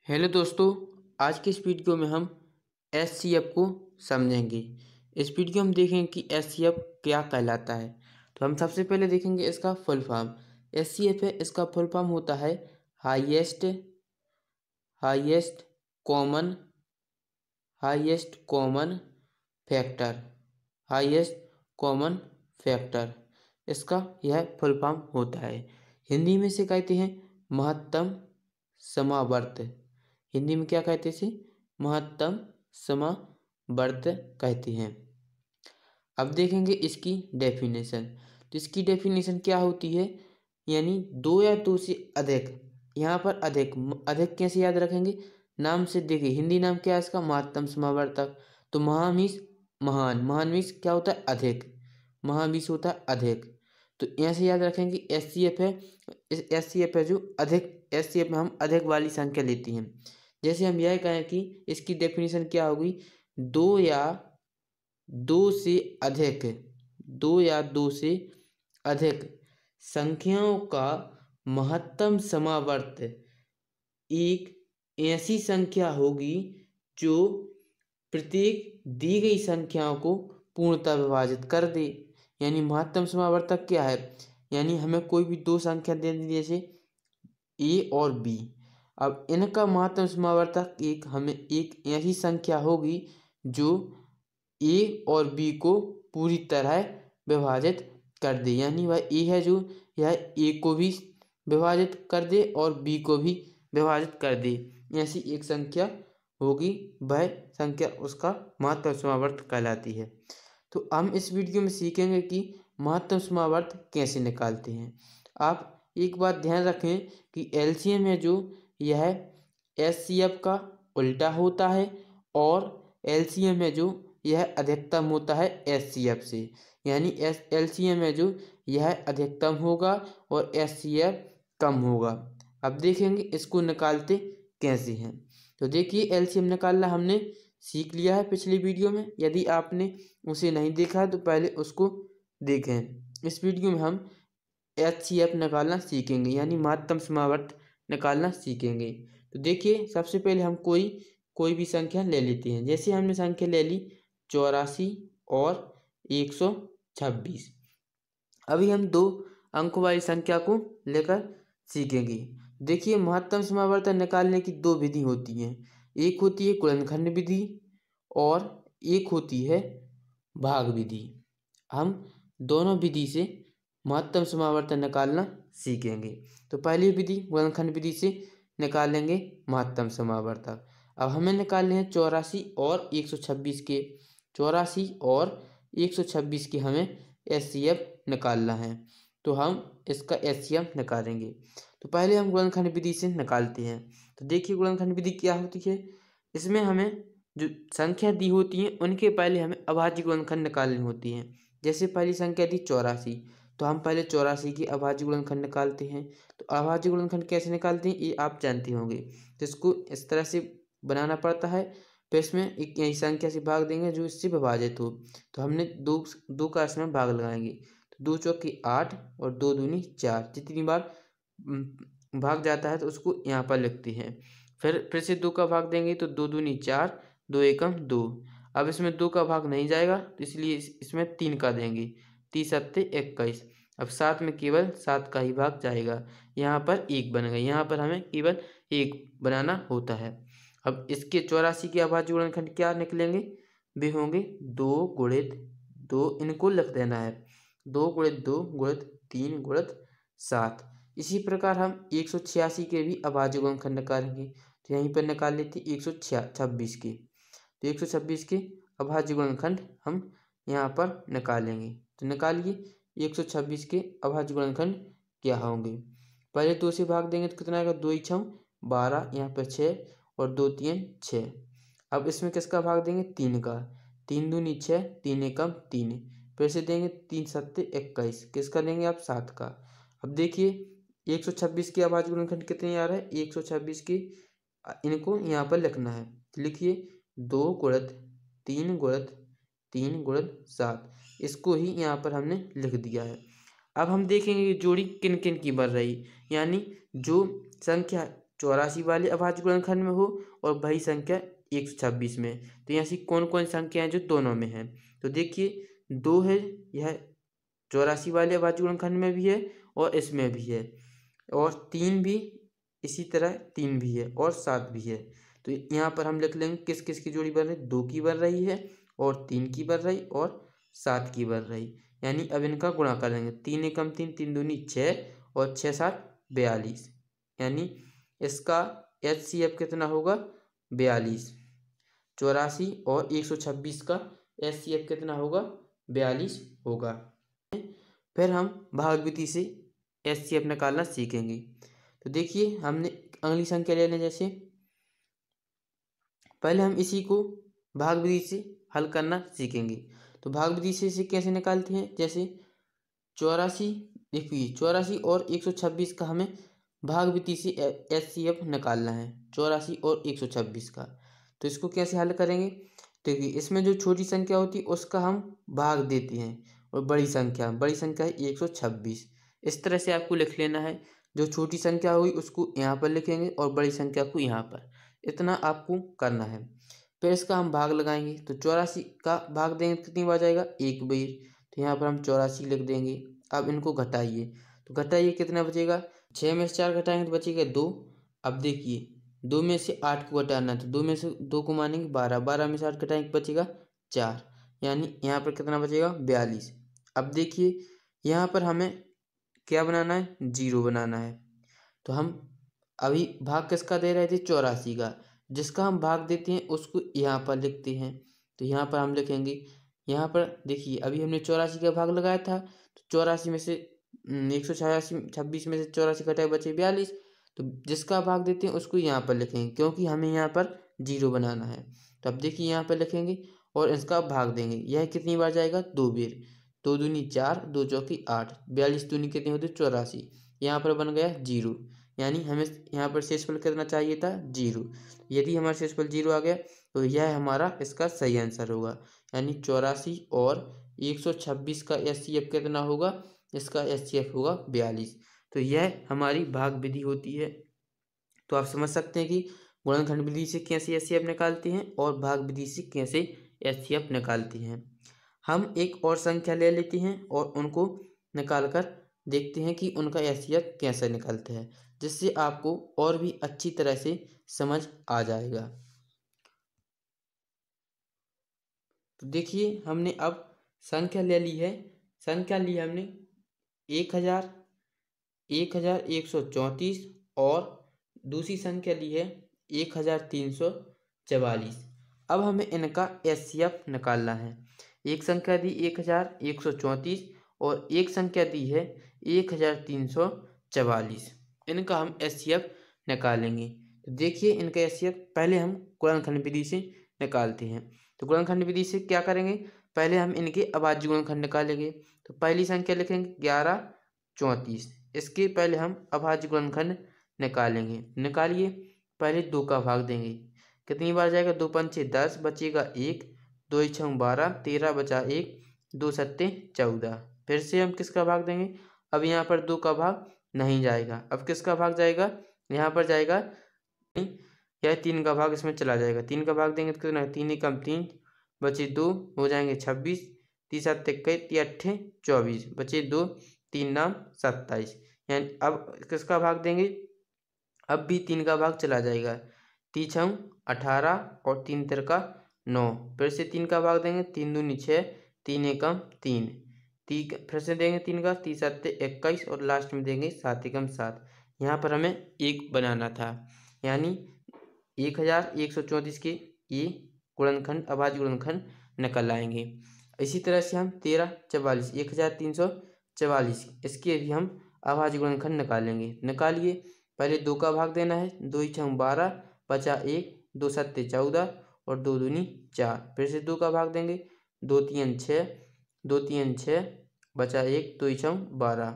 Hello दोस्तों, आज की इस वीडियो में हम एचसीएफ को समझेंगे। इस वीडियो में देखेंगे कि एचसीएफ क्या कहलाता है। तो हम सबसे पहले देखेंगे इसका फुल फॉर्म। एचसीएफ है, इसका फुल फॉर्म होता है highest highest common highest common factor highest common factor इसका यह फुल फॉर्म होता है। हिंदी में से कहते हैं महत्तम समावर्त। हिंदी में क्या कहते हैं इसे? महत्तम समावर्त कहते हैं। अब देखेंगे इसकी डेफिनेशन। तो इसकी डेफिनेशन क्या होती है? यानी दो या दो से अधिक। यहाँ पर अधिक अधिक कैसे याद रखेंगे? नाम से देखिए, हिंदी नाम क्या है इसका? महत्तम समावर्तक। तो महा मीन्स महान, महान मीन्स क्या होता है? अधिक। महा मीन्स होता है अधिक। तो ऐसे याद रखेंगे एचसीएफ है। इस एचसीएफ है जो अधिक, एचसीएफ में हम अधिक वाली संख्या लेती हैं। जैसे हम यह कहें कि इसकी डेफिनेशन क्या होगी? दो या दो से अधिक दो या दो से अधिक संख्याओं का महत्तम समावर्त एक ऐसी संख्या होगी जो प्रत्येक दी गई संख्याओं को पूर्णतः विभाजित कर दे। यानी महत्तम समावर्तक क्या है? यानी हमें कोई भी दो संख्या दे दी, जैसे ए और बी। अब इनका महत्तम समावर्तक एक हमें एक ऐसी संख्या होगी जो ए और बी को पूरी तरह विभाजित कर दे। यानी वह ए है जो यह ए को भी विभाजित कर दे और बी को भी विभाजित कर दे। ऐसी एक संख्या होगी, वह संख्या उसका महत्तम समावर्त कहलाती है। तो हम इस वीडियो में सीखेंगे कि महत्तम समावर्त कैसे निकालते हैं। आप एक बात ध्यान रखें कि एलसीएम है जो यह एचसीएफ का उल्टा होता है और एलसीएम है जो यह अधिकतम होता है एचसीएफ से। यानी एलसीएम है जो यह अधिकतम होगा और एचसीएफ कम होगा। अब देखेंगे इसको निकालते कैसे हैं। तो देखिए, एलसीएम निकालना हमने सीख लिया है पिछली वीडियो में। यदि आपने उसे नहीं देखा है तो पहले उसको देखें। इस वीडियो में हम एचसीएफ निकालना सीखेंगे, यानी महत्तम समावर्त निकालना सीखेंगे। तो देखिए, सबसे पहले हम कोई भी संख्या ले लेते हैं। जैसे हमने संख्या ले ली 84 और 126। अभी हम दो अंकों वाली संख्या को लेकर सीखेंगे। देखिए, महत्तम समावर्तन निकालने की दो विधि होती हैं। एक होती है गुणनखंड विधि और एक होती है भाग विधि। हम दोनों विधि से महत्तम समावर्तन निकालना सीखेंगे। तो पहली विधि गुणनखंड विधि से निकालेंगे महत्तम समावर्तक। अब हमें निकालने हैं 84 और 126 के। 84 और 126 के हमें एचसीएफ निकालना है। तो हम इसका एचसीएफ निकालेंगे। तो पहले हम गुणनखंड विधि से निकालते हैं। तो देखिए, गुणनखंड विधि क्या होती है? इसमें हमें जो संख्या दी होती है उनके पहले हमें अभाज्य गुणनखंड निकालनी होती है। जैसे पहली संख्या थी 84, तो हम पहले 84 की अभाज्य गुणनखंड निकालते हैं। तो अभाज्य गुणनखंड कैसे निकालते हैं ये आप जानते होंगे। तो इसको इस तरह से बनाना पड़ता है, फिर इसमें एक यही संख्या से भाग देंगे जो इससे विभाजित हो। तो हमने दो का इसमें भाग लगाएंगे। तो 2 चौके 8 और 2 दूनी 4। जितनी बार भाग जाता है तो उसको यहाँ पर लिखते हैं। फिर से 2 का भाग देंगे तो 2 दूनी 4, 2 एकम 2। अब इसमें 2 का भाग नहीं जाएगा तो इसलिए इसमें 3 का देंगे। 3 सत्ते 21। अब 7 में केवल 7 का ही भाग जाएगा। यहाँ पर 1 बन गई। यहाँ पर हमें केवल 1 बनाना होता है। अब इसके 84 के अभाज्य गुणनखंड क्या निकलेंगे? वे होंगे 2 गुणित 2, इनको लिख देना है। 2 गुणित 2 गुणित 3 गुणित 7। इसी प्रकार हम 186 के भी अभाज्य गुणनखंड निकालेंगे। तो यहीं पर निकाल लेते 126 के। तो 126 के अभाज्य गुणनखंड हम यहाँ पर निकालेंगे। तो निकालिए 126 के अभाज्य गुणनखंड क्या होंगे। पहले 2 से भाग देंगे तो कितना आएगा? 2 × 6 12, यहाँ पर 6 और 2 3 6। अब इसमें किसका भाग देंगे? 3 का। 3 दूनी 6, 3 एकम 3। फिर से देंगे 3 सत्ते 21। किसका देंगे आप? 7 का। अब देखिए, 126 के अभाज्य गुणनखंड कितने आ रहा है? 126 के इनको यहाँ पर लिखना है। लिखिए 2 गुणित 3 गुणित 3 गुणित 7। इसको ही यहाँ पर हमने लिख दिया है। अब हम देखेंगे कि जोड़ी किन किन की बन रही, यानी जो संख्या 84 वाले अभाज्य गुणनखंड में हो और वही संख्या 126 में। तो यहाँ से कौन कौन संख्या है जो दोनों में है? तो देखिए 2 है, यह 84 वाले अभाज्य गुणनखंड में भी है और इसमें भी है, और 3 भी इसी तरह 3 भी है और 7 भी है। तो यहाँ पर हम लिख लेंगे किस किस की जोड़ी बन रही, 2 की बन रही है और 3 की बन रही और 7 की बन रही। यानी अब इनका गुणा कर देंगे, 3 एकम 3, 3 दूनी 6 और 6 7 42। यानी इसका HCF कितना होगा? 42। 84 और 126 का HCF कितना होगा? 42 होगा। फिर हम भाग विधि से HCF निकालना सीखेंगे। तो देखिए हमने अगली संख्या ले लें, जैसे पहले हम इसी को भाग विधि से हल करना सीखेंगे। तो भाग विधि से इसे कैसे निकालते हैं? जैसे 84, देखिए 84 और 126 का हमें भाग विधि से HCF निकालना है, 84 और 126 का। तो इसको कैसे हल करेंगे? देखिए इसमें जो छोटी संख्या होती है उसका हम भाग देते हैं और बड़ी संख्या है 126। इस तरह से आपको लिख लेना है, जो छोटी संख्या हुई उसको यहाँ पर लिखेंगे और बड़ी संख्या को यहाँ पर, इतना आपको करना है। फिर इसका हम भाग लगाएंगे, तो 84 का भाग देंगे कितनी बार जाएगा? 1 बार। तो यहाँ पर हम 84 लिख देंगे। अब इनको घटाइए, तो घटाइए कितना बचेगा? 6 में से 4 घटाएंगे तो बचेगा 2। अब देखिए 2 में से 8 को घटाना है, तो 2 में से 2 को मानेंगे 12, 12 में से 8 घटाएंगे बचेगा 4। यानी यहाँ पर कितना बचेगा? 42। अब देखिए यहाँ पर हमें क्या बनाना है? 0 बनाना है। तो हम अभी भाग किसका दे रहे थे? 84 का। जिसका हम भाग देते हैं उसको यहाँ पर लिखते हैं। तो यहाँ पर हम लिखेंगे, यहाँ पर देखिए अभी हमने 84 का भाग लगाया था, तो 84 में से 126 में से 84 घटाए बचे 42। तो जिसका भाग देते हैं उसको यहाँ पर लिखेंगे, क्योंकि हमें यहाँ पर 0 बनाना है। तो अब देखिए यहाँ पर लिखेंगे और इसका भाग देंगे। यह कितनी बार जाएगा? 2 बार। 2 दूनी 4, 2 चौकी 8, 42 दूनी कितनी होती? 84। यहाँ पर बन गया 0। यानी हमें यहाँ पर शेषफल कितना चाहिए था? 0। यदि हमारा शेषफल 0 आ गया तो यह हमारा इसका सही आंसर होगा। यानी 84 और 126 का HCF कितना होगा? इसका HCF होगा 42। तो यह हमारी भाग विधि होती है। तो आप समझ सकते हैं कि गुणनखंड विधि से कैसे HCF निकालते हैं और भाग विधि से कैसे HCF निकालते हैं। हम एक और संख्या ले लेते हैं और उनको निकाल कर देखते हैं कि उनका HCF कैसे निकलता है, जिससे आपको और भी अच्छी तरह से समझ आ जाएगा। तो देखिए हमने अब संख्या ले ली है। संख्या ली हमने 1134 और दूसरी संख्या ली है 1344। अब हमें इनका HCF निकालना है। एक संख्या दी 1134 और एक संख्या दी है 1344। इनका हम HCF निकालेंगे। तो देखिए इनका HCF पहले हम गुणनखंड विधि से निकालते हैं। तो गुणनखंड विधि से क्या करेंगे? पहले हम इनके अभाज्य गुणनखंड निकालेंगे। तो पहली संख्या लिखेंगे 1134। इसके पहले हम अभाज्य गुणनखंड निकालेंगे। निकालिए, पहले 2 का भाग देंगे। कितनी बार जाएगा? 2 पंचे 10, बचेगा 1, 2 छंग 12, 13 बचा 1, 2 सत्ते 14। फिर से हम किसका भाग देंगे? अब यहाँ पर 2 का भाग नहीं जाएगा। अब किसका भाग जाएगा? यहाँ पर जाएगा, यह 3 का भाग इसमें चला जाएगा। 3 का भाग देंगे तो कितना? 3 एकम 3, बचे 2, हो जाएंगे 26, 3 7 21, 3 8 24, बचे 2, 3 नाम 27। यानी अब किसका भाग देंगे? अब भी 3 का भाग चला जाएगा। 3 छंग 18 और 3 तिरका 9। फिर से 3 का भाग देंगे, 3 दूनी 6, 3 एकम 3, फिर से देंगे 3 का, 3 7 21 और लास्ट में देंगे 7 एकम 7। यहाँ पर हमें 1 बनाना था। यानी 1134 के ये गुणनखंड अभाज्य गुणनखंड निकल आएंगे। इसी तरह से हम 1344 1344 इसके भी हम अभाज्य गुणनखंड निकालेंगे। निकालिए, पहले 2 का भाग देना है। 2 छंग 12, बचा 1, 2 सत्ते 14 और 2 दूनी 4। फिर से 2 का भाग देंगे। 2 3 6, 2 3 6, बचा 1, 2 छंग 12।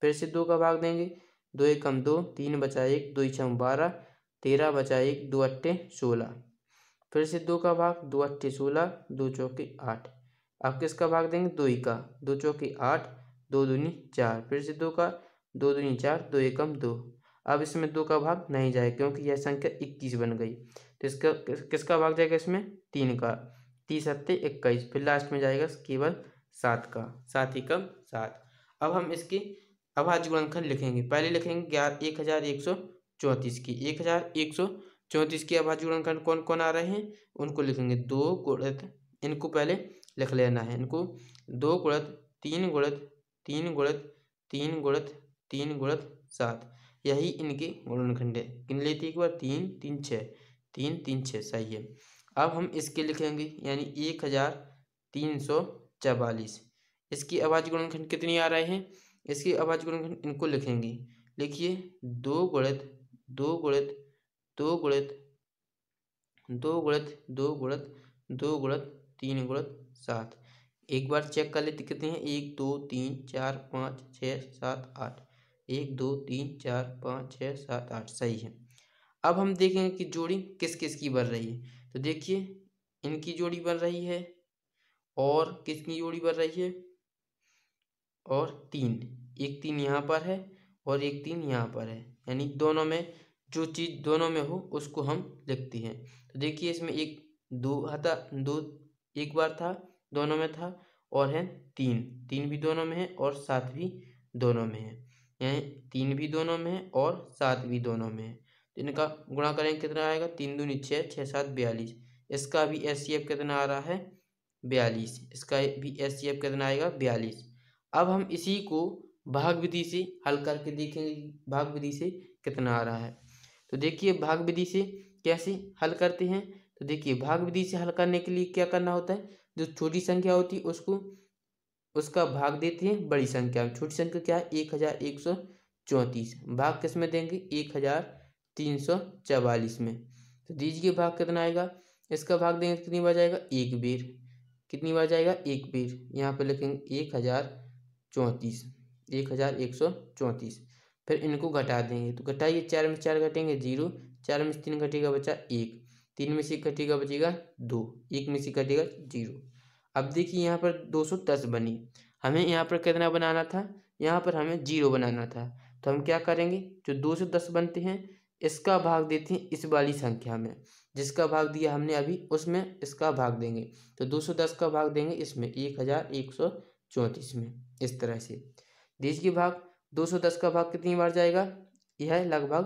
फिर से 2 का भाग देंगे। 2 एकम 2, 3 बचा 1, 2 छंग 12, 13 बचा 1, 2 अट्ठे 16। फिर से 2 का भाग, 2 अट्ठे 16, 2 चौके 8। अब किसका भाग देंगे? 2 का, 2 चौके 8, 2 दूनी 4। फिर से 2 का, 2 दूनी 4, 2 एकम 2। अब इसमें 2 का भाग नहीं जाएगा क्योंकि यह संख्या 21 बन गई। तो इसका किसका भाग जाएगा इसमें? 3 का। 30 सत्ते 21, फिर लास्ट में जाएगा केवल 7 का। 7 एकम 7। अब हम इसके अभाज्य गुणनखंड लिखेंगे। पहले लिखेंगे 1134 की। 1134 के अभाज्य गुणनखंड कौन कौन आ रहे हैं उनको लिखेंगे। 2 गुणित, इनको पहले लिख लेना है, इनको 2 गुणित 3 गुणित 3 गुणित 3 गुणित 3 गुणित 7, यही इनके गुणनखंड है। किन लेती एक बार? 3 3 6, 3 3 6 सही है। अब हम इसके लिखेंगे यानी 1344। इसकी अभाज्य गुणनखंड कितनी आ रहे हैं? इसकी अभाज्य गुणनखंड इनको लिखेंगे। लिखिए 2 गुणित 2 गुणित 2 गुणित 2 गुणित 2 गुणित 2 गुणित 3 गुणित 7। एक बार चेक कर लेते कितने हैं। 1 2 3 4 5 6 7 8। 1 2 3 4 5 6 7 8 सही है। अब हम देखेंगे कि जोड़ी किस किस की बन रही है। तो देखिए इनकी जोड़ी बन रही है और किसकी जोड़ी बन रही है, और 3, एक 3 यहाँ पर है और एक 3 यहाँ पर है, यानी दोनों में जो चीज़ दोनों में हो उसको हम लिखते हैं। तो देखिए इसमें एक 2 था, 2 एक बार था दोनों में था, और है 3, 3 भी दोनों में है और 7 भी दोनों में है, यानी 3 भी दोनों में है और 7 भी दोनों में है। तो इनका गुणा करेंगे कितना आएगा? 3 दूनी 6, 6 7 42। इसका भी एचसीएफ कितना आ रहा है? 42। इसका भी एचसीएफ कितना आएगा? 42। अब हम इसी को भाग विधि से हल करके देखेंगे भाग विधि से कितना आ रहा है। तो देखिए भाग विधि से कैसे हल करते हैं। तो देखिए भाग विधि से हल करने के लिए क्या करना होता है, जो छोटी संख्या होती है उसको उसका भाग देते हैं बड़ी संख्या में। छोटी संख्या क्या है? 1134। भाग किस में देंगे? 1344 में। तो दीजिए भाग कितना आएगा? इसका भाग देंगे कितनी बार जाएगा? एक बेर। कितनी बार जाएगा? एक बेर। यहाँ पर लिखेंगे 1034, 1134। फिर इनको घटा देंगे, तो घटाइए, 4 में 4 घटेंगे 0, 4 में से 3 घटेगा बचा 1, 3 में से घटेगा बचेगा 2, 1 में से घटेगा 0। अब देखिए यहाँ पर 210 बनी, हमें यहाँ पर कितना बनाना था? यहाँ पर हमें 0 बनाना था। तो हम क्या करेंगे, जो 210 बनते हैं इसका भाग देते हैं इस वाली संख्या में, जिसका भाग दिया हमने अभी उसमें इसका भाग देंगे। तो 210 का भाग देंगे इसमें 1134 में। इस तरह से दीजिए भाग 210 का भाग कितनी बार जाएगा? यह लगभग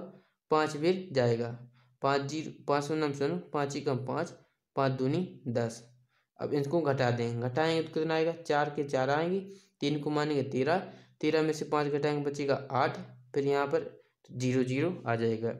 5 बार जाएगा। 5 0 5 शून्य 5 एकम 5, 5 दूनी 10। अब इनको घटा देंगे, घटाएंगे तो कितना आएगा? 4 के 4 आएंगे, 3 को मानेंगे 13, 13 में से 5 घटाएंगे बचेगा 8, फिर यहाँ पर 0 0 आ जाएगा।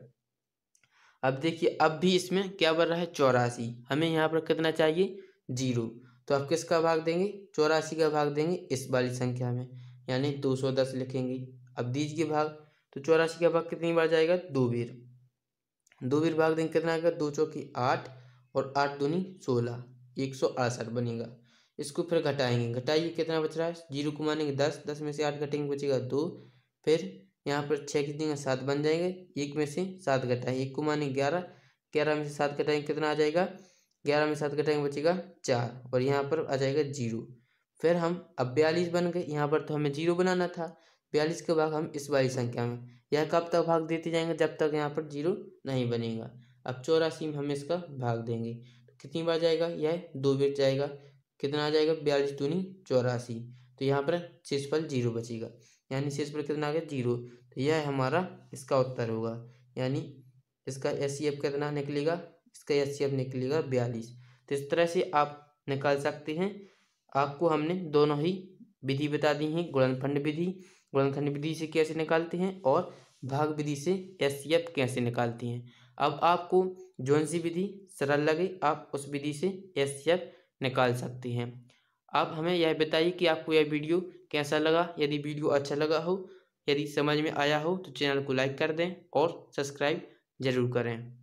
अब देखिए अब भी इसमें क्या बन रहा है? 84। हमें यहाँ पर कितना चाहिए? 0। तो अब किसका भाग देंगे? 84 का भाग देंगे इस वाली संख्या में, यानी 210 लिखेंगे। अब दीजिए भाग, तो 84 का भाग कितनी बार जाएगा? 2 बार। 2 बार भाग देंगे कितना आएगा? 2 चौकी 8 और 8 दूनी 16, 168 बनेगा। इसको फिर घटाएंगे, घटाइए कितना बच रहा है? 0 को मानेंगे 10, 10 में से 8 घटेंगे बचेगा 2, फिर यहाँ पर 6 कितने 7 बन जाएंगे, 1 में से 7 घटाएंगे, 1 को मानेंगे 11, 11 में से 7 घटाएंगे कितना आ जाएगा? 11 में 7 घटाएंगे बचेगा 4, और यहाँ पर आ जाएगा 0। फिर हम अब 42 बन गए, यहाँ पर तो हमें 0 बनाना था। 42 का भाग हम इस वाली संख्या में, यह कब तक भाग देते जाएंगे? जब तक यहाँ पर 0 नहीं बनेगा। अब 84 में हम इसका भाग देंगे, तो कितनी बार जाएगा? यह 2 बार जाएगा। कितना आ जाएगा? 42 दूनी 84। तो यहाँ पर शेषफल 0 बचेगा, यानी शेषफल कितना आ गया? 0। तो यह हमारा इसका उत्तर होगा, यानी इसका एचसीएफ कितना निकलेगा? इसका एचसीएफ निकलेगा 42। तो इस तरह से आप निकाल सकते हैं। आपको हमने दोनों ही विधि बता दी हैं, गुणनखंड विधि, गुणनखंड विधि से कैसे निकालते हैं और भाग विधि से एचसीएफ कैसे निकालते हैं। अब आपको जौन सी विधि सरल लगे आप उस विधि से एचसीएफ निकाल सकते हैं। आप हमें यह बताइए कि आपको यह वीडियो कैसा लगा। यदि वीडियो अच्छा लगा हो, यदि समझ में आया हो तो चैनल को लाइक कर दें और सब्सक्राइब जरूर करें।